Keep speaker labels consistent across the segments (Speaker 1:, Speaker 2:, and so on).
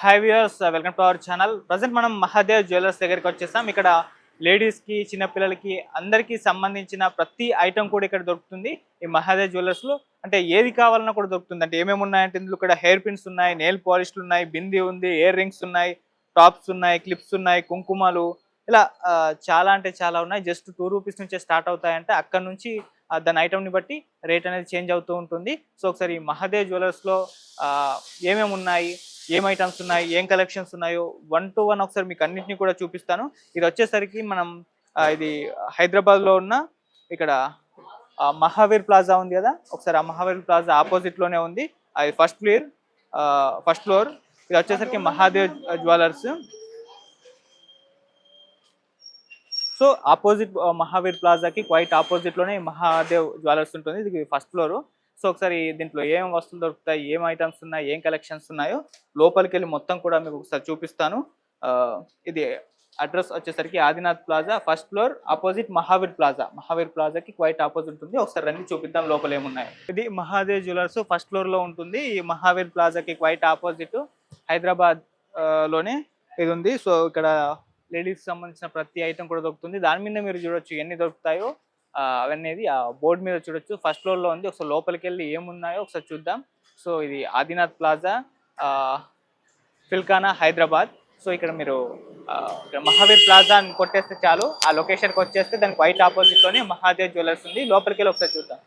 Speaker 1: Hi viewers, welcome to our channel. Present మనం Mahadev jewellers దగ్గరికి వచ్చేసాం. ఇక్కడ లేడీస్కి, చిన్నపిల్లలకి అందరికీ సంబంధించిన ప్రతి ఐటమ్ కూడా ఇక్కడ దొరుకుతుంది ఈ మహాదేవ్ జ్యువెలర్స్లో. అంటే ఏది కావాలన్నా కూడా దొరుకుతుంది. అంటే ఏమేమి ఉన్నాయంటే ఇందులో ఇక్కడ హెయిర్ పిన్స్ ఉన్నాయి, నెయిల్ పాలిష్లు ఉన్నాయి, బిందీ ఉంది, ఇయర్ రింగ్స్ ఉన్నాయి, టాప్స్ ఉన్నాయి, క్లిప్స్ ఉన్నాయి, కుంకుమలు, ఇలా చాలా అంటే చాలా ఉన్నాయి. జస్ట్ ₹2 నుంచే స్టార్ట్ అవుతాయంటే అక్కడ నుంచి దాని ఐటమ్ని బట్టి రేట్ అనేది చేంజ్ అవుతూ ఉంటుంది. సో ఒకసారి ఈ మహాదేవ్ జ్యువెలర్స్లో ఏమేమి ఉన్నాయి, ఏం ఐటమ్స్ ఉన్నాయి, ఏం కలెక్షన్స్ ఉన్నాయో 1 to 1 ఒకసారి మీకు అన్నింటినీ కూడా చూపిస్తాను. ఇది వచ్చేసరికి మనం ఇది హైదరాబాద్లో ఉన్న ఇక్కడ మహావీర్ ప్లాజా ఉంది కదా, ఒకసారి ఆ మహావీర్ ప్లాజా ఆపోజిట్లోనే ఉంది. అది ఫస్ట్ ఫ్లోర్. ఇది వచ్చేసరికి Mahadev jewellers. So opposite Mahavir ప్లాజాకి క్వైట్ ఆపోజిట్లోనే మహాదేవ్ జ్యువెలర్స్ ఉంటుంది. ఇది ఫస్ట్ ఫ్లోరు. సో ఒకసారి దీంట్లో ఏం వస్తువులు దొరుకుతాయి, ఏం ఐటమ్స్ ఉన్నాయి, ఏం కలెక్షన్స్ ఉన్నాయో లోపలికి వెళ్ళి మొత్తం కూడా మీకు ఒకసారి చూపిస్తాను. ఇది అడ్రస్ వచ్చేసరికి Adinath plaza, first floor, opposite Mahavir plaza. Mahavir ప్లాజాకి క్వైట్ ఆపోజిట్ ఉంటుంది. ఒకసారి రండి చూపిద్దాం లోపల ఏమున్నాయి. ఇది మహాదేవ్ జ్యువెలర్స్ ఫస్ట్ ఫ్లోర్లో ఉంటుంది. ఈ మహావీర్ ప్లాజాకి క్వైట్ ఆపోజిట్ హైదరాబాద్ లోనే ఇది ఉంది. సో ఇక్కడ లేడీస్ సంబంధించిన ప్రతి ఐటమ్ కూడా దొరుకుతుంది. దాని మీద మీరు చూడొచ్చు ఎన్ని దొరుకుతాయో అవన్నీ ఆ బోర్డు మీద చూడొచ్చు. ఫస్ట్ ఫ్లోర్లో ఉంది. ఒకసారి లోపలికి వెళ్ళి ఏమున్నాయో ఒకసారి చూద్దాం. సో ఇది ఆదినాథ్ ప్లాజా, ఫిల్కానా, హైదరాబాద్. సో ఇక్కడ మీరు ఇక్కడ మహావీర్ ప్లాజా అని కొట్టేస్తే చాలు, ఆ లొకేషన్కి వచ్చేస్తే దానికి వైట్ ఆపోజిట్లోనే మహాదేవ్ జ్యువెలర్స్ ఉంది. లోపలికి వెళ్ళి ఒకసారి చూద్దాం.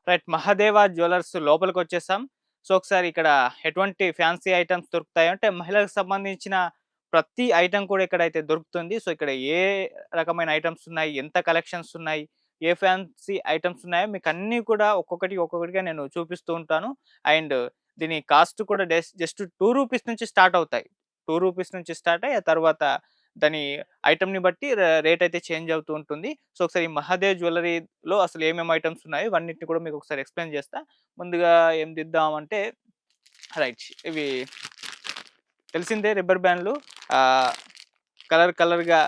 Speaker 1: రైట్, మహాదేవ జ్యువెలర్స్ లోపలికి వచ్చేసాం. సో ఒకసారి ఇక్కడ ఎటువంటి ఫ్యాన్సీ ఐటమ్స్ దొరుకుతాయి అంటే మహిళలకు సంబంధించిన ప్రతి ఐటమ్ కూడా ఇక్కడైతే దొరుకుతుంది. సో ఇక్కడ ఏ రకమైన ఐటమ్స్ ఉన్నాయి, ఎంత కలెక్షన్స్ ఉన్నాయి, ఏ ఫ్యాన్సీ ఐటమ్స్ ఉన్నాయో మీకు అన్నీ కూడా ఒక్కొక్కటిగా నేను చూపిస్తూ ఉంటాను. అండ్ దీని కాస్ట్ కూడా జస్ట్ ₹2 నుంచి స్టార్ట్ అవుతాయి. ₹2 నుంచి స్టార్ట్ అయ్యి ఆ తర్వాత దాని ఐటమ్‌ని బట్టి రేట్ అయితే చేంజ్ అవుతూ ఉంటుంది. సో ఒకసారి ఈ మహాదేవ్ జ్యువెల్లరీలో అసలు ఏమేమి ఐటమ్స్ ఉన్నాయో ఇవన్నిటిని కూడా మీకు ఒకసారి ఎక్స్‌ప్లెయిన్ చేస్తా. ముందుగా ఏం తీద్దామంటే రైట్, ఇవి తెలిసిందే రిబ్బర్ బ్యాండ్‌లు కలర్‌గా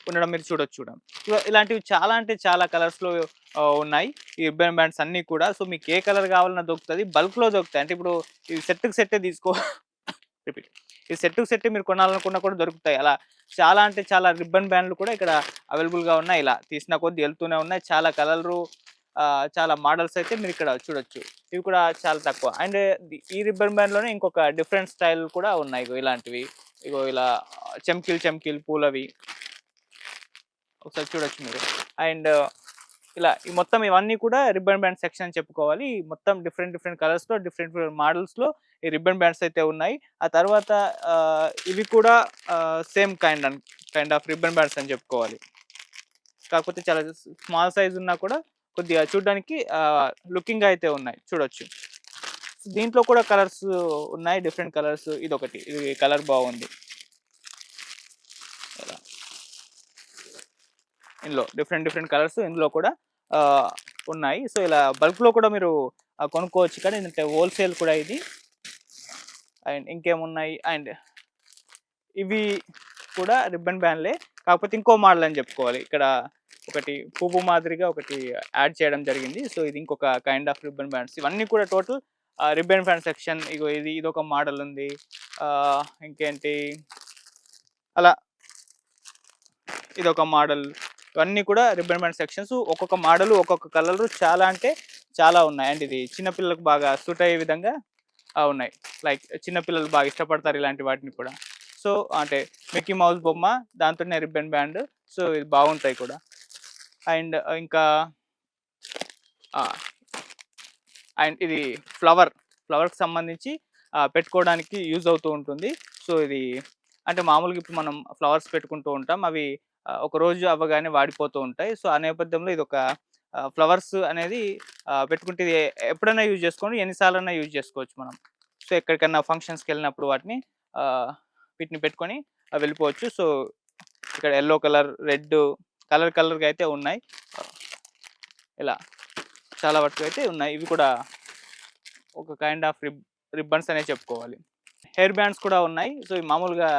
Speaker 1: ఉండడం మీరు చూడొచ్చు. ఇలాంటివి చాలా అంటే చాలా కలర్స్‌లో ఉన్నాయి ఈ రిబ్బన్ బ్యాండ్స్ అన్నీ కూడా. సో మీకు ఏ కలర్ కావాలన్నా దొరుకుతది. బల్క్‌లో దొరుకుతాయి. అంటే ఇప్పుడు ఇది సెట్‌కి సెట్టే రిపీట్. ఈ సెట్‌కి సెట్టే మీరు కొనాలనుకున్నా కూడా దొరుకుతాయి. అలా చాలా అంటే చాలా రిబ్బన్ బ్యాండ్లు కూడా ఇక్కడ అవైలబుల్‌గా ఉన్నాయి. ఇలా తీసిన కొద్దీ వెళ్తూనే ఉన్నాయి. చాలా కలర్లు, చాలా మోడల్స్ అయితే మీరు ఇక్కడ చూడొచ్చు. ఇవి కూడా చాలా తక్కువ. అండ్ ఈ రిబ్బన్ బ్యాండ్‌లోనే ఇంకొక డిఫరెంట్ స్టైల్ కూడా ఉన్నాయి. ఇగో ఇలాంటివి. ఇగో ఇలా చెమ్కీలు పూలవి ఒకసారి చూడొచ్చు మీరు. అండ్ ఇలా ఈ మొత్తం ఇవన్నీ కూడా రిబ్బన్ బ్యాండ్ సెక్షన్ అని చెప్పుకోవాలి. మొత్తం డిఫరెంట్ కలర్స్‌లో, డిఫరెంట్ మోడల్స్‌లో ఈ రిబ్బన్ బ్యాండ్స్ అయితే ఉన్నాయి. ఆ తర్వాత ఇవి కూడా same kind of ribbon bands అని చెప్పుకోవాలి. కాకపోతే చాలా స్మాల్ సైజ్ ఉన్నా కూడా కొద్దిగా చూడడానికి లుకింగ్‌గా అయితే ఉన్నాయి. చూడొచ్చు. దీంట్లో కూడా కలర్స్ ఉన్నాయి, డిఫరెంట్ కలర్స్. ఇదొకటి, ఇది కలర్ బాగుంది. ఇందులో డిఫరెంట్ కలర్స్ ఇందులో కూడా ఉన్నాయి. సో ఇలా బల్క్‌లో కూడా మీరు కొనుక్కోవచ్చు. కానీ ఏంటంటే హోల్సేల్ కూడా ఇది. అండ్ ఇంకేమున్నాయి, అండ్ ఇవి కూడా రిబ్బన్ బ్యాండ్లే, కాకపోతే ఇంకో మోడల్ అని చెప్పుకోవాలి. ఇక్కడ ఒకటి పువ్వు మాదిరిగా ఒకటి యాడ్ చేయడం జరిగింది. సో ఇది ఇంకొక కైండ్ ఆఫ్ రిబ్బన్ బ్యాండ్స్. ఇవన్నీ కూడా టోటల్ రిబ్బన్ బ్యాండ్ సెక్షన్. ఇగో ఇదొక మోడల్ ఉంది. ఇంకేంటి అలా ఇదొక మోడల్. ఇవన్నీ కూడా రిబ్బన్ బ్యాండ్ సెక్షన్స్. ఒక్కొక్క మోడల్ ఒక్కొక్క కలర్ చాలా అంటే చాలా ఉన్నాయి. అండ్ ఇది చిన్నపిల్లలకు బాగా సూట్ అయ్యే విధంగా ఉన్నాయి. లైక్ చిన్నపిల్లలు బాగా ఇష్టపడతారు ఇలాంటి వాటిని కూడా. సో అంటే మిక్కీ మౌస్ బొమ్మ, దాంతోనే రిబ్బన్ బ్యాండ్. సో ఇది బాగుంటాయి కూడా. అండ్ ఇంకా అండ్ ఇది ఫ్లవర్కి సంబంధించి పెట్టుకోవడానికి యూజ్ అవుతూ ఉంటుంది. సో ఇది అంటే మామూలుగా ఇప్పుడు మనం ఫ్లవర్స్ పెట్టుకుంటూ ఉంటాం, అవి ఒక రోజు అవ్వగానే వాడిపోతూ ఉంటాయి. సో ఆ నేపథ్యంలో ఇది ఒక ఫ్లవర్స్ అనేది పెట్టుకుంటే ఇది ఎప్పుడైనా యూజ్ చేసుకోండి, ఎన్నిసార్లైనా యూజ్ చేసుకోవచ్చు మనం. సో ఎక్కడికన్నా ఫంక్షన్స్కి వెళ్ళినప్పుడు వీటిని పెట్టుకొని వెళ్ళిపోవచ్చు. సో ఇక్కడ ఎల్లో కలర్, రెడ్ కలర్గా అయితే ఉన్నాయి. ఇలా చాలా వరకు అయితే ఉన్నాయి. ఇవి కూడా ఒక కైండ్ ఆఫ్ రిబ్బన్స్ అనే చెప్పుకోవాలి. హెయిర్ బ్యాండ్స్ కూడా ఉన్నాయి. సో ఇవి మామూలుగా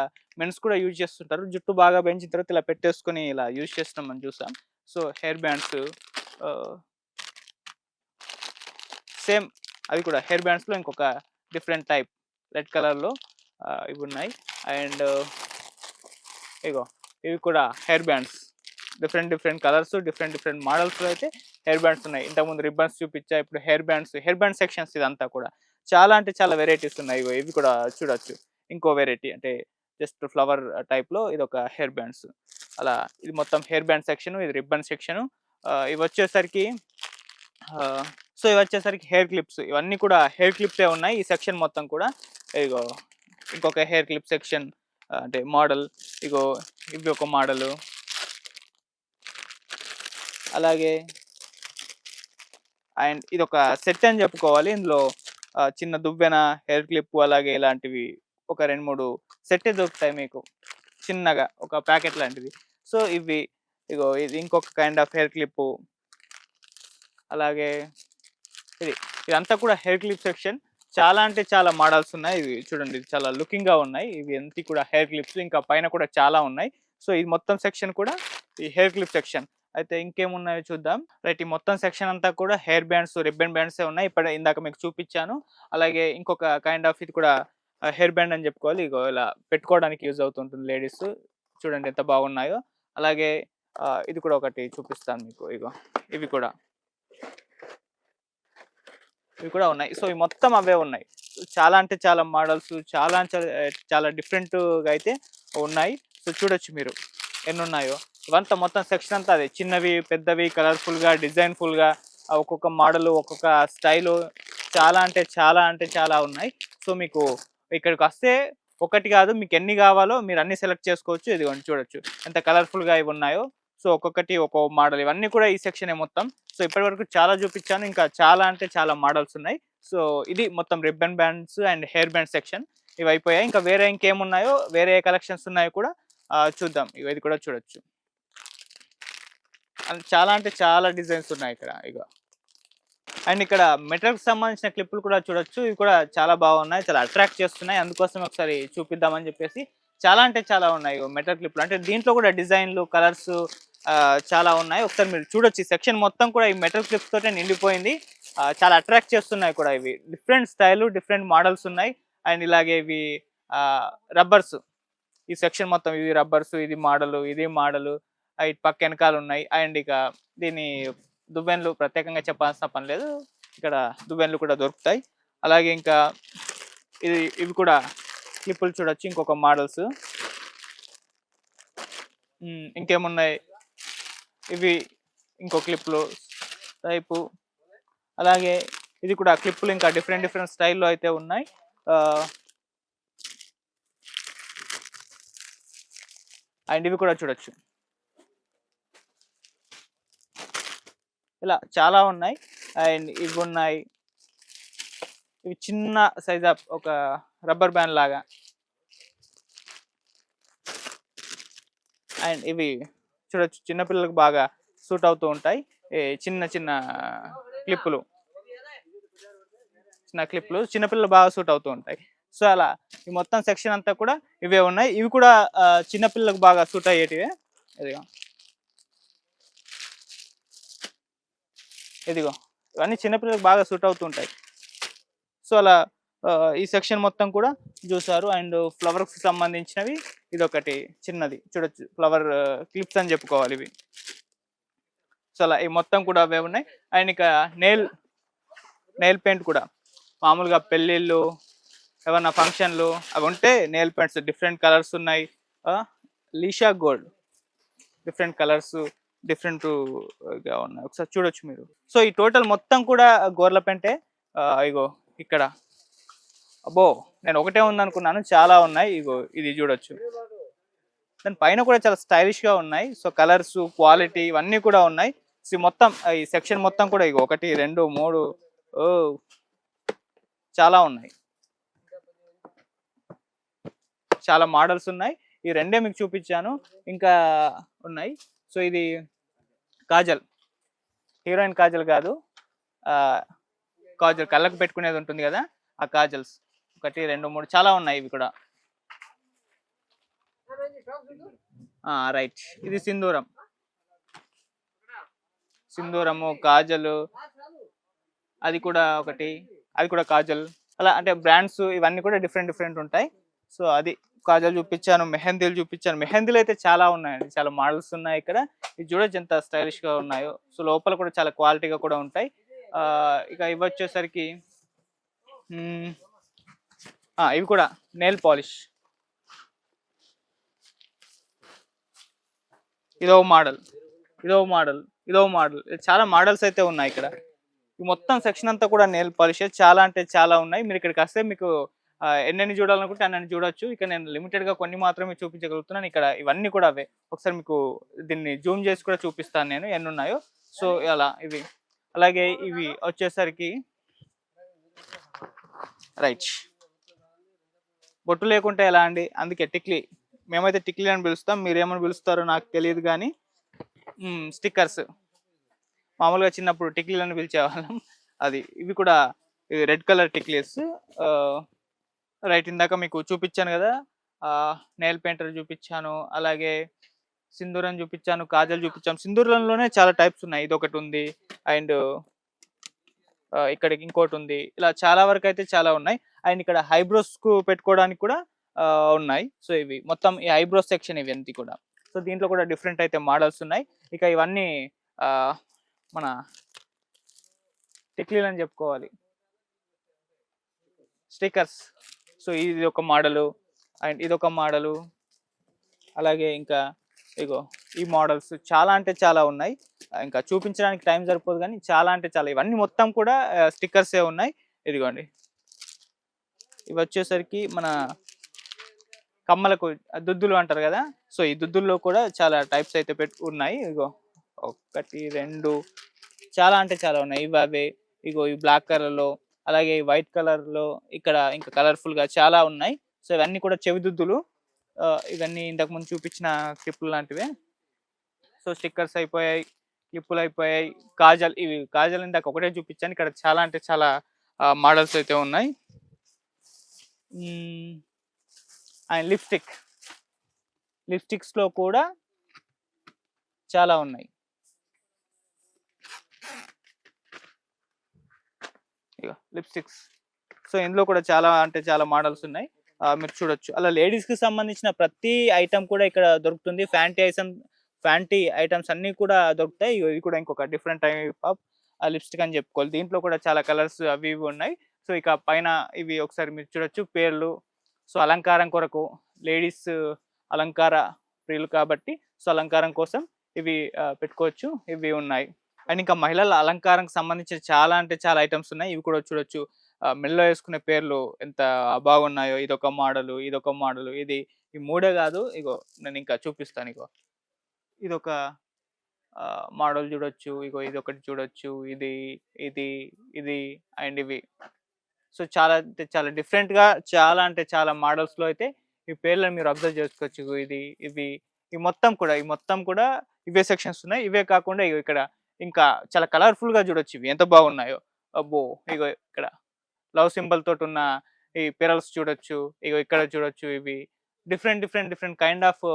Speaker 1: మెన్స్ కూడా యూజ్ చేస్తుంటారు. జుట్టు బాగా పెంచిన తర్వాత ఇలా పెట్టేసుకొని ఇలా యూజ్ చేస్తున్నాం మనం చూసాం. సో హెయిర్ బ్యాండ్స్ సేమ్ అవి కూడా హెయిర్ బ్యాండ్స్లో ఇంకొక డిఫరెంట్ టైప్ రెడ్ కలర్లో ఇవి ఉన్నాయి. అండ్ ఇగో ఇవి కూడా hair bands, different colours, different మోడల్స్లో అయితే హెయిర్ బ్యాండ్స్ ఉన్నాయి. ఇంతకుముందు రిబ్బన్స్ చూపించా, ఇప్పుడు హెయిర్ బ్యాండ్ సెక్షన్స్. ఇదంతా కూడా చాలా అంటే చాలా వెరైటీస్ ఉన్నాయి. ఇవి కూడా చూడొచ్చు. ఇంకో వెరైటీ అంటే జస్ట్ ఫ్లవర్ టైప్లో ఇది ఒక హెయిర్ బ్యాండ్స్. అలా ఇది మొత్తం హెయిర్ బ్యాండ్ సెక్షన్, ఇది రిబ్బన్ సెక్షన్. ఇవి వచ్చేసరికి హెయిర్ క్లిప్స్. ఇవన్నీ కూడా హెయిర్ క్లిప్సే ఉన్నాయి ఈ సెక్షన్ మొత్తం కూడా. ఇగో ఇంకొక హెయిర్ క్లిప్ సెక్షన్ అంటే మోడల్. ఇగో ఇవి ఒక మోడలు. అలాగే అండ్ ఇది ఒక సెట్ అని చెప్పుకోవాలి. ఇందులో చిన్న దువ్వెన, హెయిర్ క్లిప్, అలాగే ఇలాంటివి ఒక 2-3 సెట్టే దొరుకుతాయి మీకు చిన్నగా, ఒక ప్యాకెట్ లాంటిది. సో ఇవి ఇగో ఇది ఇంకొక కైండ్ ఆఫ్ హెయిర్ క్లిప్పు. అలాగే ఇదంతా కూడా హెయిర్ క్లిప్ సెక్షన్. చాలా అంటే చాలా మోడల్స్ ఉన్నాయి. ఇవి చూడండి చాలా లుకింగ్గా ఉన్నాయి. ఇవి అన్నీ కూడా హెయిర్ క్లిప్స్. ఇంకా పైన కూడా చాలా ఉన్నాయి. సో ఇది మొత్తం సెక్షన్ కూడా ఈ హెయిర్ క్లిప్ సెక్షన్. అయితే ఇంకేమున్నాయో చూద్దాం. రైట్, ఈ మొత్తం సెక్షన్ అంతా కూడా హెయిర్ బ్యాండ్స్, రిబ్బన్ బ్యాండ్సే ఉన్నాయి. ఇందాక మీకు చూపించాను. అలాగే ఇంకొక కైండ్ ఆఫ్ ఇది కూడా హెయిర్ బ్యాండ్ అని చెప్పుకోవాలి. ఇగో ఇలా పెట్టుకోవడానికి యూజ్ అవుతుంటుంది లేడీస్. చూడండి ఎంత బాగున్నాయో. అలాగే ఇది కూడా ఒకటి చూపిస్తాను మీకు. ఇగో ఇవి కూడా ఉన్నాయి. సో ఇవి మొత్తం అవే ఉన్నాయి. చాలా అంటే చాలా మోడల్స్, చాలా డిఫరెంట్గా అయితే ఉన్నాయి. సో చూడొచ్చు మీరు ఎన్ని ఉన్నాయో. ఇవంతా మొత్తం సెక్షన్ అంతా అదే, చిన్నవి, పెద్దవి, కలర్ఫుల్గా, డిజైన్ఫుల్గా, ఒక్కొక్క మోడల్, ఒక్కొక్క స్టైలు, చాలా అంటే చాలా ఉన్నాయి. సో మీకు ఇక్కడికి వస్తే ఒకటి కాదు, మీకు ఎన్ని కావాలో మీరు అన్ని సెలెక్ట్ చేసుకోవచ్చు. ఇదిగోండి చూడొచ్చు ఎంత కలర్ఫుల్గా ఇవి ఉన్నాయో. సో ఒక్కొక్కటి ఒక్కో మోడల్. ఇవన్నీ కూడా ఈ సెక్షనే మొత్తం. సో ఇప్పటివరకు చాలా చూపించాను, ఇంకా చాలా అంటే చాలా మోడల్స్ ఉన్నాయి. సో ఇది మొత్తం ribbon bands and hair band section. ఇవి అయిపోయాయి. ఇంకా వేరే ఇంకేమున్నాయో, వేరే కలెక్షన్స్ ఉన్నాయో కూడా చూద్దాం. ఇది కూడా చూడొచ్చు. చాలా అంటే చాలా డిజైన్స్ ఉన్నాయి ఇక్కడ. అండ్ ఇక్కడ మెటల్కి సంబంధించిన క్లిప్పులు కూడా చూడొచ్చు. ఇవి కూడా చాలా బాగున్నాయి, చాలా అట్రాక్ట్ చేస్తున్నాయి. అందుకోసం ఒకసారి చూపిద్దామని చెప్పేసి చాలా అంటే చాలా ఉన్నాయి మెటల్ క్లిప్పులు. అంటే దీంట్లో కూడా డిజైన్లు, కలర్స్ చాలా ఉన్నాయి. ఒకసారి మీరు చూడొచ్చు. ఈ సెక్షన్ మొత్తం కూడా ఈ మెటల్ క్లిప్స్ తోటే నిండిపోయింది. చాలా అట్రాక్ట్ చేస్తున్నాయి కూడా. ఇవి డిఫరెంట్ స్టైలు, డిఫరెంట్ మోడల్స్ ఉన్నాయి. అండ్ ఇలాగే ఇవి రబ్బర్స్. ఈ సెక్షన్ మొత్తం ఇవి రబ్బర్స్. ఇది మోడలు, ఇది మోడలు. ఇటు పక్క వెనకాల ఉన్నాయి. అండ్ ఇక దీని దువ్వెన్లు ప్రత్యేకంగా చెప్పాల్సిన పని లేదు, ఇక్కడ దువ్వెన్లు కూడా దొరుకుతాయి. అలాగే ఇంకా ఇవి కూడా క్లిప్పులు చూడొచ్చు, ఇంకొక మోడల్స్. ఇంకేమున్నాయి, ఇవి ఇంకో క్లిప్పులు టైపు. అలాగే ఇది కూడా క్లిప్పులు, ఇంకా డిఫరెంట్ స్టైల్లో అయితే ఉన్నాయి. అండ్ ఇవి కూడా చూడొచ్చు. ఇలా చాలా ఉన్నాయి. అండ్ ఇవి ఉన్నాయి. ఇవి చిన్న సైజ్ ఆఫ్ ఒక రబ్బర్ బ్యాండ్ లాగా. అండ్ ఇవి చూడొచ్చు, చిన్నపిల్లలకు బాగా సూట్ అవుతూ ఉంటాయి. చిన్న క్లిప్పులు, చిన్నపిల్లలు బాగా సూట్ అవుతూ ఉంటాయి. సో అలా ఈ మొత్తం సెక్షన్ అంతా కూడా ఇవే ఉన్నాయి. ఇవి కూడా చిన్నపిల్లలకు బాగా సూట్ అయ్యేటివే. ఇదిగో ఇదిగో ఇవన్నీ చిన్నపిల్లలకు బాగా సూట్ అవుతుంటాయి. సో అలా ఈ సెక్షన్ మొత్తం కూడా చూసారు. అండ్ ఫ్లవర్కి సంబంధించినవి ఇదొకటి చిన్నది చూడొచ్చు, ఫ్లవర్ క్లిప్స్ అని చెప్పుకోవాలి ఇవి. సో అలా ఈ మొత్తం కూడా అవే ఉన్నాయి. అండ్ ఇక నెయిల్ పెయింట్ కూడా మామూలుగా పెళ్ళిళ్ళు ఏమన్నా ఫంక్షన్లు అవి ఉంటే నెయిల్ పెయింట్స్ డిఫరెంట్ కలర్స్ ఉన్నాయి. లీషా గోల్డ్ డిఫరెంట్ కలర్స్ డిఫరెంట్గా ఉన్నాయి, ఒకసారి చూడొచ్చు మీరు. సో ఈ టోటల్ మొత్తం కూడా గోర్ల పెంటే. ఇగో ఇక్కడ అబ్బో నేను ఒకటే ఉందనుకున్నాను, చాలా ఉన్నాయి. ఇగో ఇది చూడొచ్చు, దాని పైన కూడా చాలా స్టైలిష్గా ఉన్నాయి. సో కలర్స్ క్వాలిటీ ఇవన్నీ కూడా ఉన్నాయి. సో మొత్తం ఈ సెక్షన్ మొత్తం కూడా ఇగో 1 2 3 చాలా ఉన్నాయి, చాలా మోడల్స్ ఉన్నాయి. ఈ రెండే మీకు చూపించాను, ఇంకా ఉన్నాయి. సో ఇది కాజల్, హీరోయిన్ కాజల్ కాదు, కాజల్ కళ్ళకు పెట్టుకునేది ఉంటుంది కదా, ఆ కాజల్స్ 1 2 3 చాలా ఉన్నాయి ఇవి కూడా. రైట్, ఇది సింధూరము కాజల్, అది కూడా ఒకటి, అది కూడా కాజల్. అలా అంటే బ్రాండ్స్ ఇవన్నీ కూడా డిఫరెంట్ ఉంటాయి. సో అది కాజల్ చూపించాను, మెహందీలు చూపించాను. మెహందీలు అయితే చాలా ఉన్నాయండి, చాలా మోడల్స్ ఉన్నాయి ఇక్కడ. ఇది చూడొచ్చు ఎంత స్టైలిష్గా ఉన్నాయో. సో లోపల కూడా చాలా క్వాలిటీగా కూడా ఉంటాయి. ఇక ఇవి వచ్చేసరికి ఇవి కూడా నెయిల్ పాలిష్, ఇదో మోడల్ చాలా మోడల్స్ అయితే ఉన్నాయి ఇక్కడ. ఈ మొత్తం సెక్షన్ అంతా కూడా నెయిల్ పాలిష్, చాలా అంటే చాలా ఉన్నాయి. మీరు ఇక్కడికి వస్తే మీకు ఎన్నెన్ని చూడాలనుకుంటే అన్నీ చూడొచ్చు. ఇక నేను లిమిటెడ్గా కొన్ని మాత్రమే చూపించగలుగుతున్నాను. ఇక్కడ ఇవన్నీ కూడా అవే. ఒకసారి మీకు దీన్ని జూమ్ చేసి కూడా చూపిస్తాను నేను ఎన్ని ఉన్నాయో. సో అలా ఇవి, అలాగే ఇవి వచ్చేసరికి రైట్, బొట్టు లేకుంటే ఎలా అండి, అందుకే టిక్లీ, మేమైతే టిక్లీ అని పిలుస్తాం, మీరేమని పిలుస్తారో నాకు తెలియదు కానీ. స్టిక్కర్స్ మామూలుగా చిన్నప్పుడు టిక్లీలు అని పిలిచేవాళ్ళం, అది. ఇవి కూడా రెడ్ కలర్ టిక్లీస్. రైట్, ఇందాక మీకు చూపించాను కదా, నెయిల్ పెయింటర్ చూపించాను, అలాగే సింధూరం చూపించాను, కాజల్ చూపించాను. సింధూరంలోనే చాలా టైప్స్ ఉన్నాయి, ఇది ఒకటి ఉంది, అండ్ ఇక్కడికి ఇంకోటి ఉంది. ఇలా చాలా వరకు అయితే చాలా ఉన్నాయి. అండ్ ఇక్కడ ఐబ్రోస్కు పెట్టుకోవడానికి కూడా ఉన్నాయి. సో ఇవి మొత్తం ఈ ఐబ్రోస్ సెక్షన్ ఇవి అంతా కూడా. సో దీంట్లో కూడా డిఫరెంట్ అయితే మోడల్స్ ఉన్నాయి. ఇక ఇవన్నీ మన టిక్లీలు అని చెప్పుకోవాలి, స్టిక్కర్స్. సో ఇది ఒక మోడలు, అండ్ ఇదొక మోడలు, అలాగే ఇంకా ఇగో ఈ మోడల్స్ చాలా అంటే చాలా ఉన్నాయి. ఇంకా చూపించడానికి టైం సరిపోదు కానీ చాలా అంటే చాలా. ఇవన్నీ మొత్తం కూడా స్టిక్కర్సే ఉన్నాయి. ఇదిగోండి, ఇవి వచ్చేసరికి మన కమ్మలకు దుద్దులు అంటారు కదా. సో ఈ దుద్దుల్లో కూడా చాలా టైప్స్ అయితే ఉన్నాయి. ఇగో 1 2 చాలా అంటే చాలా ఉన్నాయి. ఇవి అవే, ఇగో ఈ బ్లాక్ కలర్లో, అలాగే వైట్ కలర్లో, ఇక్కడ ఇంకా కలర్ఫుల్గా చాలా ఉన్నాయి. సో ఇవన్నీ కూడా చెవి దుద్దులు. ఇవన్నీ ఇంతకుముందు చూపించిన క్లిప్పులు లాంటివే. సో స్టిక్కర్స్ అయిపోయాయి, క్లిప్పులు అయిపోయాయి. కాజల్, ఇవి కాజల్ ఇందాక ఒకటే చూపించాను, ఇక్కడ చాలా అంటే చాలా మోడల్స్ అయితే ఉన్నాయి. అండ్ లిప్స్టిక్స్లో కూడా చాలా ఉన్నాయి. ఇక లిప్స్టిక్స్, సో ఇందులో కూడా చాలా అంటే చాలా మోడల్స్ ఉన్నాయి, మీరు చూడొచ్చు. అలా లేడీస్కి సంబంధించిన ప్రతి ఐటమ్ కూడా ఇక్కడ దొరుకుతుంది. ఫ్యాంటీ ఐటమ్స్ అన్నీ కూడా దొరుకుతాయి. ఇది కూడా ఇంకొక డిఫరెంట్ టైప్ ఆఫ్ లిప్స్టిక్ అని చెప్పుకోవాలి. దీంట్లో కూడా చాలా కలర్స్ అవి ఇవి ఉన్నాయి. సో ఇక పైన ఇవి ఒకసారి మీరు చూడొచ్చు, పేర్లు. సో అలంకారం కొరకు, లేడీస్ అలంకార ప్రియులు కాబట్టి సో అలంకారం కోసం ఇవి పెట్టుకోవచ్చు, ఇవి ఉన్నాయి. అండ్ ఇంకా మహిళల అలంకారంకి సంబంధించిన చాలా అంటే చాలా ఐటమ్స్ ఉన్నాయి. ఇవి కూడా చూడొచ్చు. మెడలో వేసుకునే పేర్లు ఎంత బాగున్నాయో. ఇదొక మోడలు, ఇది ఈ మూడే కాదు, ఇగో నేను ఇంకా చూపిస్తాను. ఇదొక మోడల్ చూడొచ్చు, ఇగో ఇది ఒకటి చూడొచ్చు, ఇది ఇది ఇది అండ్ ఇవి. సో చాలా అంటే చాలా డిఫరెంట్గా, చాలా అంటే చాలా మోడల్స్లో అయితే ఈ పేర్లను మీరు అబ్జర్వ్ చేసుకోవచ్చు. ఈ మొత్తం కూడా ఇవే సెక్షన్స్ ఉన్నాయి. ఇవే కాకుండా ఇక్కడ ఇంకా చాలా కలర్ఫుల్గా చూడొచ్చు, ఇవి ఎంత బాగున్నాయో. అబ్బో, ఇగో ఇక్కడ లవ్ సింబల్ తోటి ఉన్న ఈ పెరల్స్ చూడొచ్చు, ఇగో ఇక్కడ చూడొచ్చు. ఇవి different different different kind of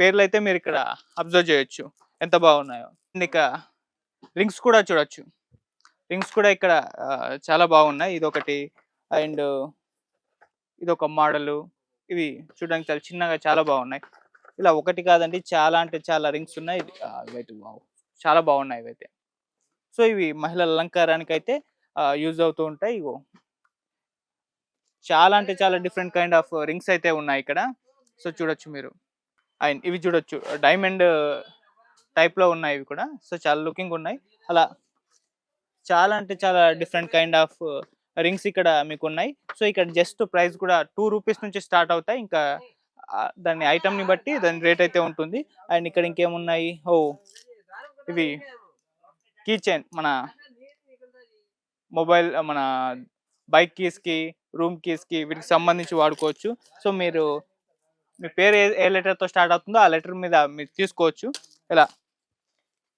Speaker 1: పేర్లయితే మీరు ఇక్కడ అబ్జర్వ్ చేయొచ్చు ఎంత బాగున్నాయో. అండ్ ఇక రింగ్స్ కూడా చూడొచ్చు. రింగ్స్ కూడా ఇక్కడ చాలా బాగున్నాయి. ఇదొకటి అండ్ ఇదొక మోడలు. ఇవి చూడడానికి చాలా చిన్నగా చాలా బాగున్నాయి. ఇలా ఒకటి కాదండి, చాలా అంటే చాలా రింగ్స్ ఉన్నాయి. ఇవైతే వావ్! చాలా బాగున్నాయి ఇవైతే. సో ఇవి మహిళల అలంకారానికైతే యూజ్ అవుతూ ఉంటాయి. ఇగో చాలా అంటే చాలా డిఫరెంట్ కైండ్ ఆఫ్ రింగ్స్ అయితే ఉన్నాయి ఇక్కడ. సో చూడొచ్చు మీరు. అండ్ ఇవి చూడొచ్చు, డైమండ్ టైప్‌లో ఉన్నాయి ఇవి కూడా. సో చాలా లుకింగ్ ఉన్నాయి. అలా చాలా అంటే చాలా డిఫరెంట్ కైండ్ ఆఫ్ రింగ్స్ ఇక్కడ మీకున్నాయి. సో ఇక్కడ జస్ట్ ప్రైస్ కూడా ₹2 నుంచి స్టార్ట్ అవుతాయి. ఇంకా దాని ఐటెమ్‌ని బట్టి దాని రేట్ అయితే ఉంటుంది. అండ్ ఇక్కడ ఇంకేమున్నాయి? ఓహ్! ఇవి కీ చైన్ మన మొబైల్ మన బైక్ కీస్‌కి, రూమ్ కీస్‌కి వీటికి సంబంధించి వాడుకోవచ్చు. సో మీరు మీ పేరు ఏ లెటర్‌తో స్టార్ట్ అవుతుందో ఆ లెటర్ మీద మీరు తీసుకోవచ్చు. ఇలా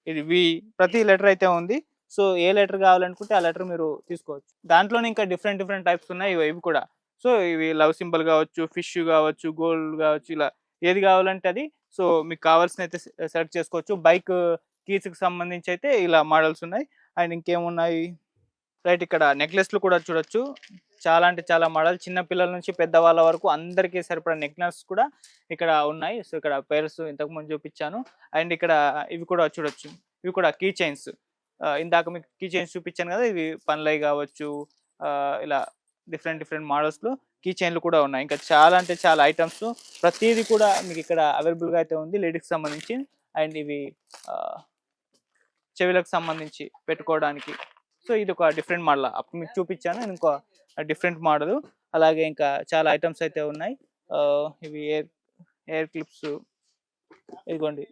Speaker 1: ఇది ప్రతి లెటర్ అయితే ఉంది. సో ఏ లెటర్ కావాలనుకుంటే ఆ లెటర్ మీరు తీసుకోవచ్చు. దాంట్లోనే ఇంకా డిఫరెంట్ డిఫరెంట్ టైప్స్ ఉన్నాయి. ఇవి కూడా. సో ఇవి లవ్ సింబల్ కావచ్చు, ఫిష్ కావచ్చు, గోల్డ్ కావచ్చు, ఇలా ఏది కావాలంటే అది. సో మీకు కావాల్సినైతే సెలెక్ట్ చేసుకోవచ్చు. బైక్ కీస్‌కి సంబంధించి అయితే ఇలా మోడల్స్ ఉన్నాయి. అండ్ ఇంకేమున్నాయి? రైట్, ఇక్కడ నెక్లెస్‌లు కూడా చూడొచ్చు. చాలా అంటే చాలా మోడల్, చిన్న పిల్లల నుంచి పెద్దవాళ్ళ వరకు అందరికీ సరిపడా నెక్లెస్ కూడా ఇక్కడ ఉన్నాయి. సో ఇక్కడ పేర్స్ ఇంతకు ముందు చూపించాను. అండ్ ఇక్కడ ఇవి కూడా చూడొచ్చు. ఇవి కూడా కీ చైన్స్. ఇందాక మీకు కీ చైన్స్ చూపించాను కదా, ఇవి పన్లై కావచ్చు, ఇలా డిఫరెంట్ డిఫరెంట్ మోడల్స్‌లో కీ చైన్‌లు కూడా ఉన్నాయి. ఇంకా చాలా అంటే చాలా ఐటమ్స్, ప్రతీది కూడా మీకు ఇక్కడ అవైలబుల్‌గా అయితే ఉంది లేడీస్‌కి సంబంధించి. అండ్ ఇవి చెవులకు సంబంధించి పెట్టుకోవడానికి. సో ఇది ఒక డిఫరెంట్ మోడల్. అప్పుడు మీకు చూపించాను, ఇంకో డిఫరెంట్ మోడల్. అలాగే ఇంకా చాలా ఐటమ్స్ అయితే ఉన్నాయి. ఇవి హెయిర్ క్లిప్స్, ఇదిగోండి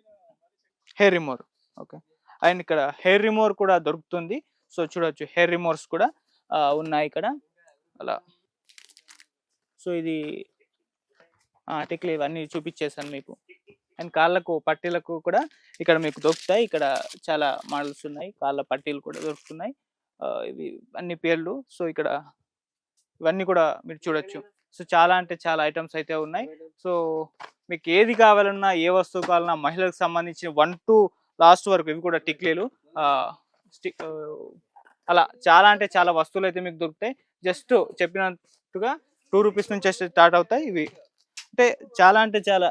Speaker 1: హెయిర్ రిమూవర్. ఓకే. అండ్ ఇక్కడ హెయిర్ రిమూవర్ కూడా దొరుకుతుంది. సో చూడొచ్చు, హెయిర్ రిమూవర్స్ కూడా ఉన్నాయి ఇక్కడ అలా. సో ఇది టిక్లీ ఇవన్నీ చూపించేసాను మీకు. అండ్ కాళ్ళకు పట్టీలకు కూడా ఇక్కడ మీకు దొరుకుతాయి. ఇక్కడ చాలా మోడల్స్ ఉన్నాయి. కాళ్ళ పట్టీలు కూడా దొరుకుతున్నాయి. ఇవి అన్ని పేర్లు. సో ఇక్కడ ఇవన్నీ కూడా మీరు చూడొచ్చు. సో చాలా అంటే చాలా ఐటమ్స్ అయితే ఉన్నాయి. సో మీకు ఏది కావాలన్నా, ఏ వస్తువు కావాలన్నా, మహిళలకు సంబంధించిన 1 to లాస్ట్ వరకు ఇవి కూడా టిక్లీలు, అలా చాలా అంటే చాలా వస్తువులు అయితే మీకు దొరుకుతాయి. జస్ట్ చెప్పినట్టుగా ₹2 నుంచి స్టార్ట్ అవుతాయి ఇవి. అంటే చాలా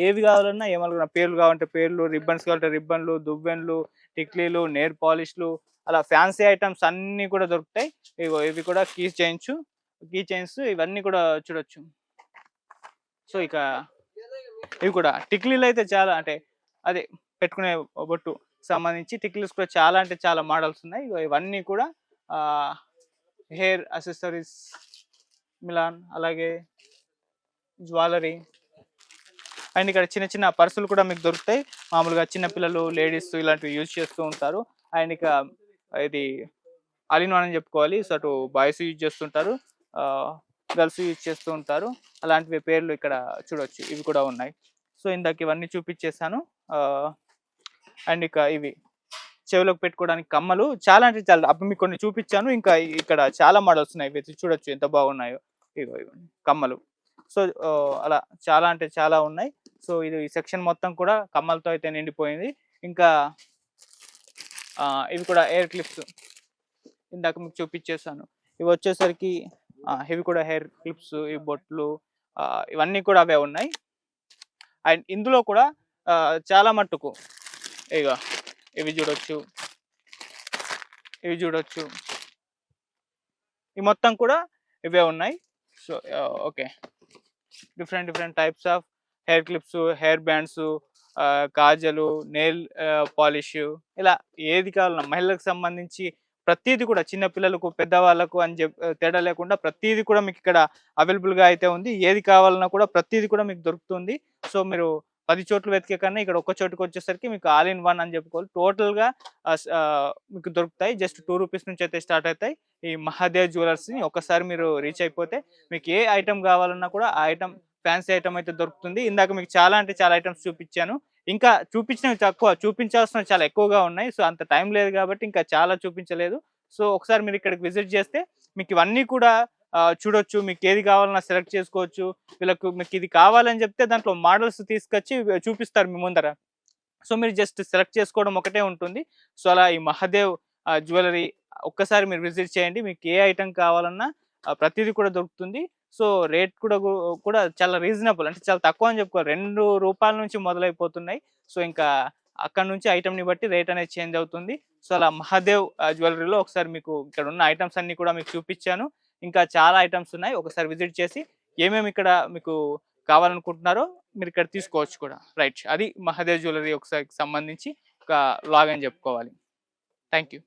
Speaker 1: ఏవి కావాలన్నా, ఏమనుకున్నా పేర్లు కావాలంటే పేర్లు, రిబ్బన్స్ కావాలంటే రిబ్బన్లు, దువ్వెనలు, టిక్లీలు, నెయిల్ పాలిష్లు, అలా ఫ్యాన్సీ ఐటమ్స్ అన్నీ కూడా దొరుకుతాయి. ఇవి కూడా కీ చైన్స్ ఇవన్నీ కూడా చూడొచ్చు. సో ఇక ఇవి కూడా టిక్లీలు అయితే చాలా, అంటే అదే పెట్టుకునే బొట్టు సంబంధించి టిక్లీస్ కూడా చాలా అంటే చాలా మోడల్స్ ఉన్నాయి. ఇవన్నీ కూడా హెయిర్ అసెసరీస్, మిలాన్, అలాగే జ్యువెలరీ. అండ్ ఇక్కడ చిన్న చిన్న పర్సులు కూడా మీకు దొరుకుతాయి. మామూలుగా చిన్నపిల్లలు, లేడీస్ ఇలాంటివి యూజ్ చేస్తూ ఉంటారు. అండ్ ఇక ఇది ఆల్ ఇన్ వన్ అని చెప్పుకోవాలి. సో అటు బాయ్స్ యూజ్ చేస్తుంటారు, గర్ల్స్ యూజ్ చేస్తూ ఉంటారు. అలాంటివి పేర్లు ఇక్కడ చూడొచ్చు, ఇవి కూడా ఉన్నాయి. సో ఇందాక ఇవన్నీ చూపించేసాను. అండ్ ఇక ఇవి చెవులకు పెట్టుకోవడానికి కమ్మలు, చాలా అంటే చాలా. అప్పుడు మీకు కొన్ని చూపించాను. ఇంకా ఇక్కడ చాలా మోడల్స్ ఉన్నాయి. ఇవి చూడొచ్చు ఎంత బాగున్నాయో. ఇవి కమ్మలు. సో అలా చాలా అంటే చాలా ఉన్నాయి. సో ఇది ఈ సెక్షన్ మొత్తం కూడా కమ్మలతో అయితే నిండిపోయింది. ఇంకా ఇవి కూడా హెయిర్ క్లిప్స్ ఇందాక మీకు చూపించేసాను. ఇవి వచ్చేసరికి ఇవి కూడా హెయిర్ క్లిప్స్, ఈ బొట్లు, ఇవన్నీ కూడా అవే ఉన్నాయి. అండ్ ఇందులో కూడా చాలా మట్టుకు ఇవి చూడొచ్చు, ఇవి చూడొచ్చు. ఈ మొత్తం కూడా ఇవే ఉన్నాయి. So okay, different different types of hair clips, hair bands, కాజలు, నెయిల్ పాలిష్, ఇలా ఏది కావాలన్నా మహిళలకు సంబంధించి ప్రతిదీ కూడా, చిన్న పిల్లలకు, పెద్దవాళ్ళకు అని తేడా లేకుండా ప్రతిదీ కూడా మీకు ఇక్కడ అవైలబుల్గా అయితే ఉంది. ఏది కావాలన్నా కూడా ప్రతిదీ కూడా మీకు దొరుకుతుంది. సో మీరు 10 చోట్ల వెతికే కన్నా ఇక్కడ ఒక్క చోటుకి వచ్చేసరికి మీకు ఆల్ ఇన్ వన్ అని చెప్పుకోవాలి. టోటల్గా మీకు దొరుకుతాయి. జస్ట్ ₹2 నుంచి అయితే స్టార్ట్ అవుతాయి. ఈ మహాదేవ్ జ్యువెలర్స్ని ఒకసారి మీరు రీచ్ అయిపోతే మీకు ఏ ఐటమ్ కావాలన్నా కూడా ఆ ఐటమ్, ఫ్యాన్సీ ఐటమ్ అయితే దొరుకుతుంది. ఇందాక మీకు చాలా అంటే చాలా ఐటమ్స్ చూపించాను. ఇంకా చూపించినవి తక్కువ, చూపించాల్సినవి చాలా ఎక్కువగా ఉన్నాయి. సో అంత టైం లేదు కాబట్టి ఇంకా చాలా చూపించలేదు. సో ఒకసారి మీరు ఇక్కడికి విజిట్ చేస్తే మీకు ఇవన్నీ కూడా చూడొచ్చు. మీకు ఏది కావాలన్నా సెలెక్ట్ చేసుకోవచ్చు. మీకు ఇది కావాలని చెప్తే దాంట్లో మోడల్స్ తీసుకొచ్చి చూపిస్తారు మీ ముందర. సో మీరు జస్ట్ సెలెక్ట్ చేసుకోవడం ఒకటే ఉంటుంది. సో అలా ఈ మహాదేవ్ జ్యువెల్లరీ ఒక్కసారి మీరు విజిట్ చేయండి. మీకు ఏ ఐటెమ్ కావాలన్నా ప్రతీది కూడా దొరుకుతుంది. సో రేట్ కూడా చాలా రీజనబుల్, అంటే చాలా తక్కువ అని చెప్పుకోవాలి. రూ. 2 నుంచి మొదలైపోతున్నాయి. సో ఇంకా అక్కడి నుంచి ఐటెమ్‌ని బట్టి రేట్ అనేది చేంజ్ అవుతుంది. సో అలా మహాదేవ్ జ్యువెల్లరీలో ఒకసారి మీకు ఇక్కడ ఉన్న ఐటెమ్స్ అన్నీ కూడా మీకు చూపిచ్చాను. ఇంకా చాలా ఐటెమ్స్ ఉన్నాయి. ఒకసారి విజిట్ చేసి ఏమేమి ఇక్కడ మీకు కావాలనుకుంటున్నారో మీరిక్కడ తీసుకోవచ్చు కూడా. రైట్. అది మహాదేవ్ జ్యువెల్లరీ ఒకసారి సంబంధించి ఒక వ్లాగ్ అని చెప్పుకోవాలి. Thank you.